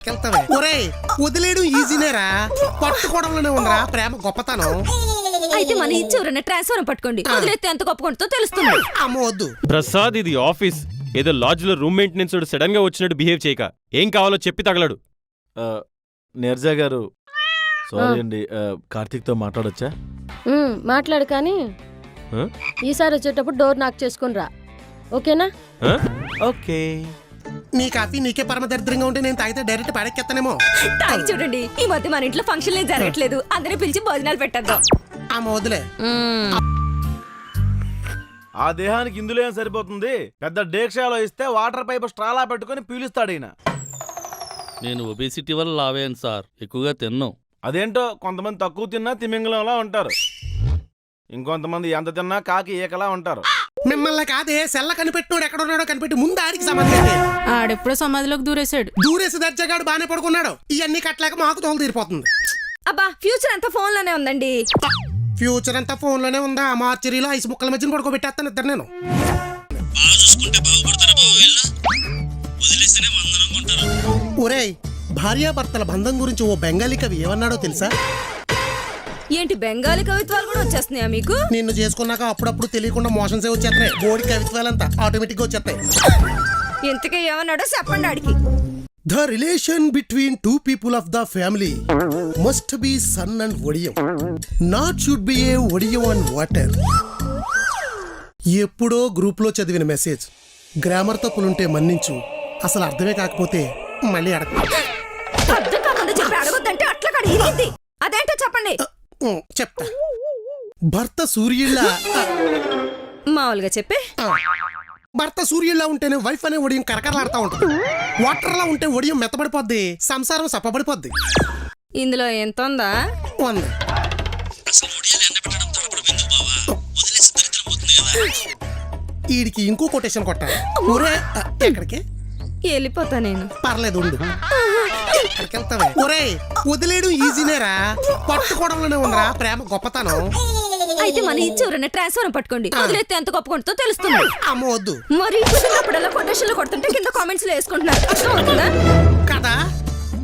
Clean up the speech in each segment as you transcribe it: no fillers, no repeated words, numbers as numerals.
ఒరేయ్ వదిలేయడం ఈజీనేరా, పట్టుకోవడంలోనే ఉందిరా ప్రేమ గొప్పతనం. అయితే మన ఇచ్చి ఎవరైనా ట్రాన్స్ఫర్ పట్టుకోండి, వదిలేస్తే ఎంత గొప్ప కొంటో తెలుస్తుంది. అమ్మ వద్దు ప్రసాద్, ఇది ఆఫీస్. ఏదో లాడ్జ్ లో రూమ్ మెయింటెనెన్స్ సడన్ గా వచ్చినట్టు బిహేవ్ చేయక. ఏం కావాలో చెప్పి తగలడు. నీరజ గారు సారీ అండి, కార్తీక్ తో మాట్లాడొచ్చా? మాట్లాడు, కానీ ఈసారి వచ్చేటప్పుడు డోర్ నాక్ చేసుకుని రా, ఓకేనా? ఓకే. నీ కాఫీ నీకే పరమ దరిద్రంగా ఉంటే నేను తాగితే డైరెక్ట్ పడెక్కెత్తానేమో. తాగి చూడండి, ఈ మధ్య మన ఇంట్లో ఫంక్షన్లు జరగట్లేదు, అందరినీ పిలిచి భోజనాలు పెట్టద్దాం. అమ్మ వదిలే. ఆ దేహానికి ఇందులో ఏం సరిపోతుంది? పెద్ద డేక్షాలో ఇస్తే వాటర్ పైప్ స్ట్రాలా పెట్టుకుని పీలుస్తాడు ఈయన. నేను ఒబేసిటీ వల్ల లావేను సార్, ఎక్కువగా తిన్నాం. అదేంటో, కొంతమంది తక్కువ తిన్నా తిమింగలంలా ఉంటారు, ఇంకొంతమంది ఎంత తిన్నా కాకి ఏకలా ఉంటారు. మిమ్మల్ని కాదే, సెల్ల కనిపెట్టినోడు ఎక్కడున్నాడో కనిపెట్టి ముందు ఆడికి సమాధి. ఆడెప్పుడో సమాధిలోకి దూరేశాడు. దూరేసి దర్జగాడు బానే పడుకున్నాడు. ఇవన్నీ కట్టలేక మాకు తోలు తీరిపోతుంది. అబ్బా, ఫ్యూచర్ అంతా ఫోన్ లోనే ఉందండి. ఫ్యూచర్ అంతా ఫోన్ లోనే ఉందా? మార్చరీలో ఐసు ముక్కల మధ్యన పడుకోబెట్టేస్తాను ఇద్దరు. నేను ఒరేయ్, భార్యాభర్తల బంధం గురించి ఓ బెంగాలీ కవి ఏమన్నాడో తెలుసా? ఏంటి, బెంగాలీ కవిత్వాలు కూడా వచ్చేస్తున్నాయా మీకు? నిన్ను చేసుకున్నాక అప్పుడప్పుడు తెలియకుండా మోషన్సే వచ్చేస్తాయి. బోడి కవిత్వాలంతా ఆటోమేటిక్ గా వచ్చేస్తాయి. ఇంతకీ ఏమన్నాడో చెప్పండి ఆడికి. The relation between two people of the family must be son and ఒడియం, not should be a ఒడియం and water. ఎప్పుడో గ్రూప్ లో చదివిన మెసేజ్. గ్రామర్ తప్పులుంటే మన్నించు, అసలు అర్థమే కాకపోతే మళ్ళీ అడగ. అర్థం కాకుండా చెప్పి అడగొద్దంటే అట్లా కాదు, ఇరిగింది. అదేంటో చెప్పండి. చెప్తా. భర్త సూర్యుళ్ళ, మామూలుగా చెప్పే. భర్త సూర్యుల్లా ఉంటేనే వైఫ్ అనే ఒడియం కరకరలాడుతూ ఉంటుంది. వాటర్ లా ఉంటే ఒడియం మెత్తబడిపోద్ది, సంసారం సప్పబడిపోద్ది. ఇందులో ఎంత ఉందా? ఉంది. ఈడికి ఇంకో కొటేషన్ కొట్టాలి. ఒరే, ఎక్కడికి వెళ్ళిపోతా నేను. పర్లేదు ఉండు. ఎక్కడికి వెళ్తావే? ఒరే వదిలేయడం ఈజీనేరా, పట్టుకోవడంలోనే ఉందిరా ప్రేమ గొప్పతనం. అయితే మన ఇచ్చి ఎవరైనా ట్రాన్స్ఫర్ పట్టుకోండి, వదిలేస్తే ఎంత గొప్ప కొంటో తెలుస్తుంది. అమ్మ వద్దు. మరి కుదిరినప్పుడల్లా కొటేషన్లు కొడుతుంటే కింద కామెంట్స్ లో వేసుకుంటున్నారు, అర్థం అవుతుందా కదా?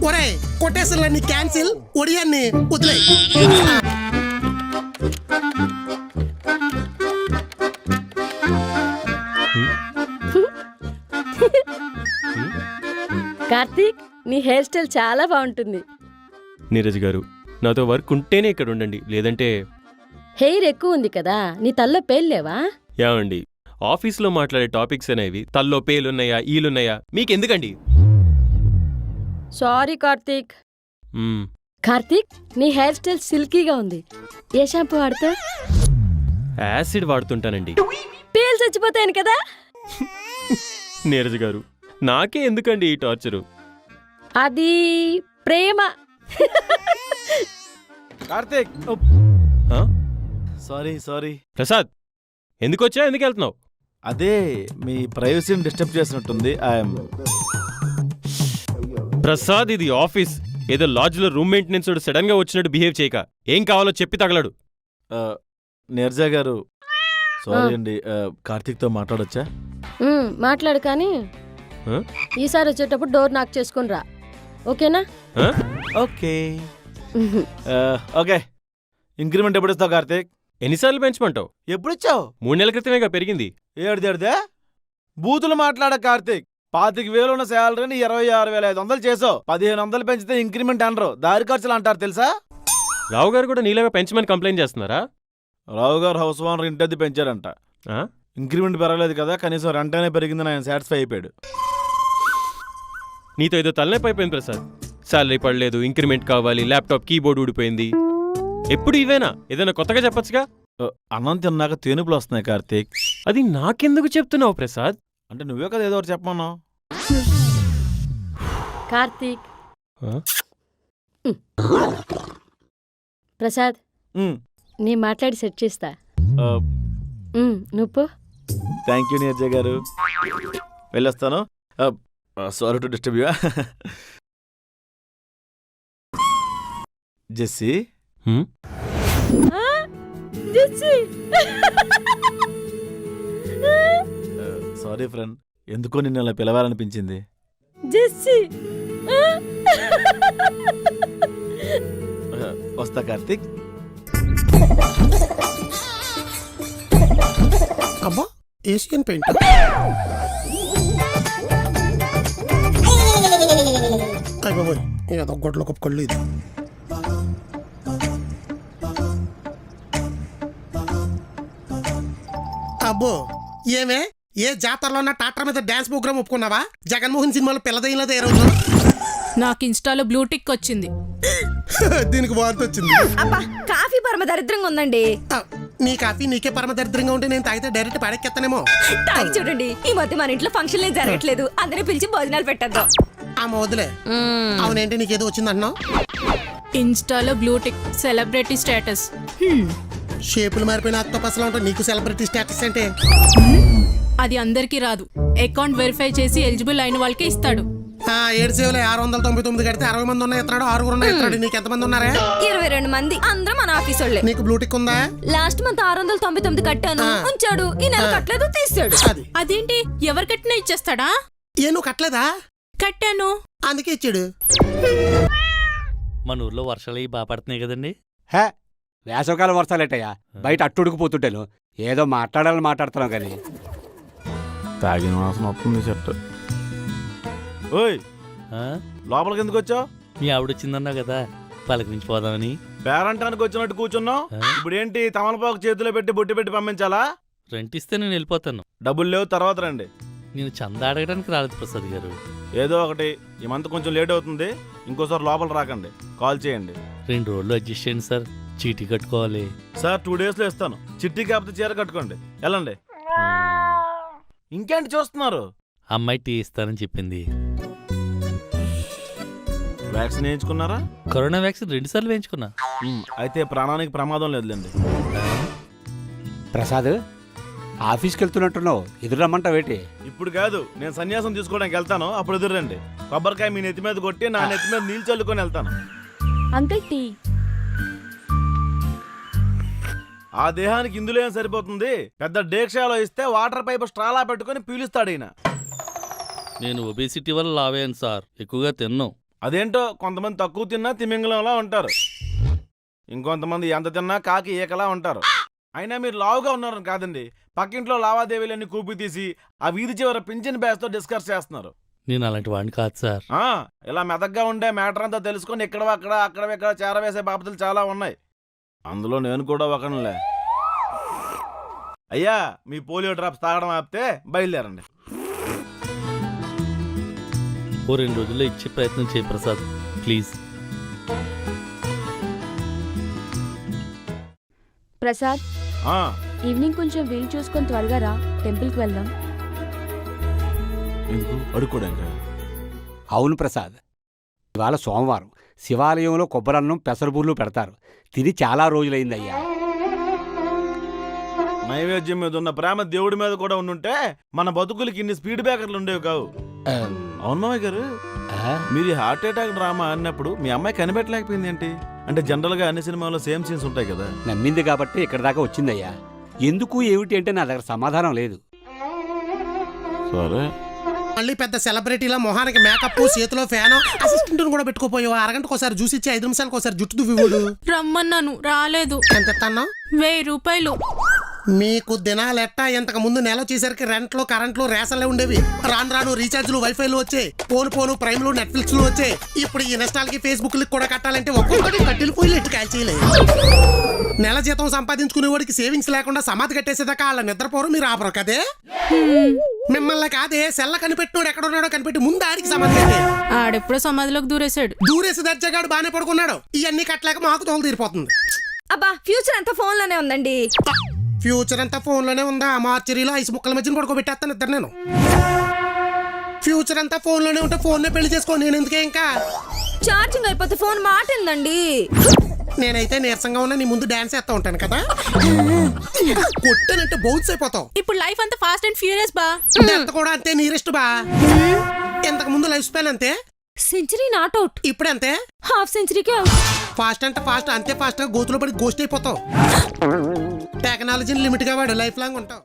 ఒరే కొటేషన్లన్నీ క్యాన్సిల్, ఒడియాన్ని వదిలే. కార్తీక్, నీ హెయిర్ స్టైల్ చాలా బాగుంటుంది. నీరజ్ గారు, నాతో వర్క్ ఉంటేనే ఇక్కడ ఉండండి, లేదంటే. హెయిర్ ఎక్కువ ఉంది కదా, నీ తల్లో పేర్లేవా? యావండి, ఆఫీస్లో మాట్లాడే టాపిక్స్ అనేవి తల్లో పేలున్నాయా ఈలున్నాయా మీకెందుకండి? సారీ కార్తీక్. కార్తీక్, నీ హెయిర్ స్టైల్ సిల్కీగా ఉంది. ఏ షాంపూ వాడతా? యాసిడ్ వాడుతుంటానండి. పేలు చచ్చిపోతాను కదా. నీరజ్ గారు, నాకే ఎందుకండి ఈ టార్చరు? అది ప్రేమ. Karthik, sorry sorry. ప్రసాద్, ఎందుకొచ్చా, ఎందుకు వెళ్తున్నావు? అదే, మీ ప్రైవసీని డిస్టర్బ్ చేసినట్టుంది. ప్రసాద్, ఇది ఆఫీస్. ఏదో లాడ్జ్ లో రూమ్ మెయింటెనెన్స్ సడన్ గా వచ్చినట్టు బిహేవ్ చేయక. ఏం కావాలో చెప్పి తగలడు. నీరజ గారు సారీ అండి, కార్తీక్ తో మాట్లాడొచ్చా? మాట్లాడు, కానీ ఈసారి వచ్చేటప్పుడు డోర్ నాక్ చేసుకుని రా, ఓకేనా? ఓకే. ఓకే. ఇంక్రిమెంట్ ఎప్పుడు ఇస్తావు కార్తీక్? ఎన్నిసార్లు పెంచమంటావు? ఎప్పుడు ఇచ్చావు? 3 నెలల క్రితమేగా పెరిగింది. ఏడుదేడుదే బూతులు మాట్లాడ కార్తీక్. 25,000 ఉన్న శాలరీని 26,500 చేసావు. 1,500 పెంచితే ఇంక్రిమెంట్ అనరు, దారి ఖర్చులు అంటారు తెలుసా? రావు గారు కూడా నీలాగా పెంచమని కంప్లైంట్ చేస్తున్నారా? రావు గారు హౌస్ ఓనర్ ఇంటది పెంచారంట. ఇంక్రిమెంట్ పెరగలేదు కదా, కనీసం రెంట్ అయినా పెరిగిందని ఆయన సాటిస్ఫై అయిపోయాడు. నీతో ఏదో తలనొప్పి అయిపోయింది ప్రసాద్. శాలరీ పడలేదు, ఇంక్రిమెంట్ కావాలి, ల్యాప్టాప్ కీబోర్డ్ ఊడిపోయింది. ఎప్పుడు ఇవేనా? ఏదైనా కొత్తగా చెప్పొచ్చుగా. అన్నం తిన్నాక తేనుపులు వస్తున్నాయి కార్తీక్. అది నాకెందుకు చెప్తున్నావు ప్రసాద్? అంటే నువ్వే కదా ఏదో ఒకటి చెప్పమన్నావు. కార్తీక్, ప్రసాద్, నీ మాట్లాడి సెట్ చేస్తా. నువ్వు థ్యాంక్ యూ నీరజ గారు, వెళ్ళొస్తాను. Sorry to disturb you. Jessie, sorry friend, ఎందుకో నిన్ను అలా పిలవాలనిపించింది. జెస్సీ కార్తీక్. అబ్బా ఏషియన్ పెయింట్. అయిపోయి ఏదో గొడ్ల ఒక కళ్ళు ఇది. అబ్బో ఏమే ఏ జాతరలో ఉన్న టాటర్ మీద డాన్స్ ప్రోగ్రామ్ ఒప్పుకున్నావా? జగన్మోహన్ సినిమాలో పిల్లదైనది ఏ రోజు? నాకు ఇన్స్టాలో బ్లూ టిక్ వచ్చింది. దీనికి వాంతి వచ్చింది. అబ్బా కాఫీ పరమ దరిద్రంగా ఉందండి. ఆ, నీ కాఫీ నీకే పరమ దరిద్రంగా ఉంటే నేను తాగితే డైరెక్ట్ పాడెక్కేస్తానేమో. తాగి చూడండి, ఈ మధ్య మన ఇంట్లో ఫంక్షన్లు జరగట్లేదు, అందరినీ పిలిచి భోజనాలు పెట్టేద్దాం. ఆ వదిలే. అవునేంటి నీకేదో వచ్చిందన్నావు? ఇన్స్టాలో బ్లూ టిక్ సెలబ్రిటీ స్టేటస్. షేపులు మారిపోయిన అక్టోపస్లో ఉంటావు, నీకు సెలబ్రిటీ స్టేటస్ అంటే? అది అందరికీ రాదు. అకౌంట్ వెరిఫై చేసి ఎలిజిబుల్ అయిన వాళ్ళకే ఇస్తాడు. 7 సేవలు 699 కడితే 60 మంది ఉన్నాయి ఎత్తాడు, 6 ఉన్నాయి ఎత్తాడు. నీకు ఎంతమంది ఉన్నారా? 22 మంది, అందరూ మన ఆఫీస్ వాళ్ళే. నీకు బ్లూటిక్ ఉందా? లాస్ట్ మంత్ 699 కట్టాను, ఉంచాడు. ఈ నెల కట్టలేదు, తీసాడు. అది అదేంటి, ఎవరు కట్టినా ఇచ్చేస్తాడా? ఏ నువ్వు కట్టలేదా? కట్టాను. అందుకే ఇచ్చాడు. మన ఊర్లో వర్షాలు అవి బాగా పడుతున్నాయి కదండి. హే, వేసవకాలం వర్షాలేటయ్యా, బయట అట్టుడుకుపోతుంటాను. ఏదో మాట్లాడాలని మాట్లాడుతున్నావు కానీ తాగిన వాసన వస్తుంది చెట్టు. ఓయ్, ఆ? లోపలికి ఎందుకు వచ్చావు? మీ ఆవిడ వచ్చిందన్నా కదా, పలకరించిపోదామని. పేరంటానికి వచ్చినట్టు కూర్చున్నావు. ఇప్పుడు ఏంటి, తమలపాకు చేతిలో పెట్టి బొట్టి పెట్టి పంపించాలా? రెంట్ ఇస్తే నేను వెళ్ళిపోతాను. డబ్బులు లేవు, తర్వాత రండి. నేను చందా అడగడానికి రాలేదు ప్రసాద్ గారు. ఏదో ఒకటి, ఈ మంత్ కొంచెం లేట్ అవుతుంది, ఇంకోసారి లోపల రాకండి, కాల్ చేయండి. 2 రోజులు అడ్జస్ట్ చేయండి సార్, చీటీ కట్టుకోవాలి. సార్ 2 days లో ఇస్తాను. చిట్టి కాకపోతే చీర కట్టుకోండి, వెళ్ళండి. ఇంకేంటి చూస్తున్నారు? అమ్మాయి టీ ఇస్తానని చెప్పింది. వ్యాక్సిన్ వేయించుకున్నారా? కరోనా వ్యాక్సిన్ 2 సార్లు వేయించుకున్నా. అయితే ప్రాణానికి ప్రమాదం లేదులేండి. ప్రసాద్, ఆఫీస్కి వెళ్తున్నట్టున్నావు, ఎదురు రమ్మంటావేటి? ఇప్పుడు కాదు, నేను సన్యాసం తీసుకోవడానికి వెళ్తాను, అప్పుడు ఎదురండి. కొబ్బరికాయ మీ నెత్తి మీద కొట్టి నా నెత్తి మీద నీళ్ళు చల్లుకొని వెళ్తాను. Uncle tea. ఆ దేహానికి ఇందులో ఏం సరిపోతుంది? పెద్ద డేక్షాలో ఇస్తే వాటర్ పైప్ స్ట్రాలా పెట్టుకుని పీలుస్తాడు ఈయన. నేను ఒబేసిటీ వల్ల లావేను సార్, ఎక్కువగా తిన్నాను. అదేంటో, కొంతమంది తక్కువ తిన్నా తిమింగలంలా ఉంటారు, ఇంకొంతమంది ఎంత తిన్నా కాకి ఏకలా ఉంటారు. అయినా మీరు లావుగా ఉన్నారని కాదండి, పక్కింట్లో లావాదేవీలన్నీ కూపి తీసి ఆ వీధి చివర పింఛన్ బ్యాస్తో డిస్కస్ చేస్తున్నారు. నేను అలాంటి వాడిని కాదు సార్. ఇలా మెదగ్గా ఉండే మ్యాటర్ అంతా తెలుసుకొని ఇక్కడ అక్కడ చేరవేసే బాపతులు చాలా ఉన్నాయి, అందులో నేను కూడా ఒకనులే. అయ్యా, మీ పోలియో డ్రాప్స్ తాగడం ఆపితే బయలుదేరండి. ఓ 2 రోజుల్లో ఇచ్చే ప్రయత్నం చేయి ప్రసాద్, ప్లీజ్. ప్రసాద్, ఈవినింగ్ కొంచెం వీలు చూసుకొని త్వరగా రా, టెంపుల్కి వెళ్దాం. అడుక్కోడానికి? అవును ప్రసాద్, ఇవాళ సోమవారం, శివాలయంలో కొబ్బరన్నం పెసరబూర్లు పెడతారు. తిని చాలా రోజులైందయ్యా. నైవేద్యం మీద ఉన్న ప్రేమ దేవుడి మీద కూడా ఉండుంటే మన బతుకులకి ఇన్ని స్పీడ్ బ్రేకర్లు ఉండేవి కావు. అవును మామయ్య గారు, మీరు హార్ట్ అటాక్ డ్రామా అన్నప్పుడు మీ అమ్మాయి కనిపెట్టలేకపోయింది ఏంటి? అంటే జనరల్ గా అన్ని సినిమాల్లో సేమ్ సీన్స్ ఉంటాయి కదా. నమ్మింది కాబట్టి ఇక్కడ దాకా వచ్చిందయ్యా. ఎందుకు ఏమిటి అంటే నా దగ్గర సమాధానం లేదు. సరే, మళ్ళీ పెద్ద సెలబ్రిటీల మొహానికి మేకప్, చేతిలో ఫ్యాన్, అసిస్టెంట్ కూడా పెట్టుకోపోయావు. అరగంటకు ఒకసారి జ్యూస్ ఇచ్చి 5 నిమిషాలకు ఒకసారి జుట్టు దువ్వివాడు. రమ్మన్నాను, రాలేదు. ఎంత ఇస్తాను? 1000 రూపాయలు. మీకు దినాలెట్టా ఇంతకు ముందు నెల వచ్చేసరికి రెంట్లు, కరెంట్లు, రేషన్లే ఉండేవి. రాను రాను రీఛార్జ్లు, వైఫైలు వచ్చాయి, పోను ప్రైమ్లు, నెట్ఫ్లిక్స్లు వచ్చాయి. ఇప్పుడు ఈ ఇన్స్టాల్కి, ఫేస్బుక్లకి కూడా కట్టాలంటే ఒక్కొక్కటి కట్టెలు పోయిలు ఎట్టు కాల్చేయలేదు. నెల జీతం సంపాదించుకునే వాడికి సేవింగ్స్ లేకుండా సమాధి కట్టేసేదాకా వాళ్ళ నిద్రపోరు, మీరు ఆపరు కదే. మిమ్మల్ని కాదే, సెల్ల కనిపెట్టినోడు ఎక్కడున్నాడో కనిపెట్టి ముందు ఆడికి సమాధి కట్టే. ఆడెప్పుడో సమాధిలోకి దూరేశాడు. దూరేసి దర్జగాడు బాగానే పడుకున్నాడు. ఇవన్నీ కట్టలేక మాకు తోలు తీరిపోతుంది. అబ్బా ఫ్యూచర్ అంతా ఫోన్ లోనే ఉందండి. ఫ్యూచర్ అంతా ఫోన్లోనే ఉందా? మార్చరీలో 5 ముక్కల మధ్యన పడుకోబెట్టేస్తాను ఇద్దరు. నేను ఫ్యూచర్ అంతా ఫోన్లోనే ఉంటే ఫోన్నే పెళ్లి చేసుకో. నేను ఎందుకే ఇంకా? ఛార్జింగ్ అయిపోతే ఫోన్ మాటిందండి. నేనైతే నీరసంగా ఉన్నా, నీ ముందు డాన్స్ చేస్తా ఉంటాను కదా. కొట్టానంటే బౌన్స్ అయిపోతావు. ఇప్పుడు లైఫ్ అంతా ఫాస్ట్ అండ్ ఫ్యూరియస్ బా. డెత్ కూడా అంతే నీరెస్ట్ బా. ఇంతకు ముందు లైఫ్ స్పాన్ అంతే, సెంచరీ నాట్ అవుట్. ఇప్పుడు అంతే, హాఫ్ సెంచరీకే అవుట్. ఫాస్ట్ అంటే ఫాస్ట్, అంతే ఫాస్ట్ గా గోతులో పడి గోస్ట్ అయిపోతావు. టెక్నాలజీని లిమిట్ గా వాడు, లైఫ్ లాంగ్ ఉంటావు.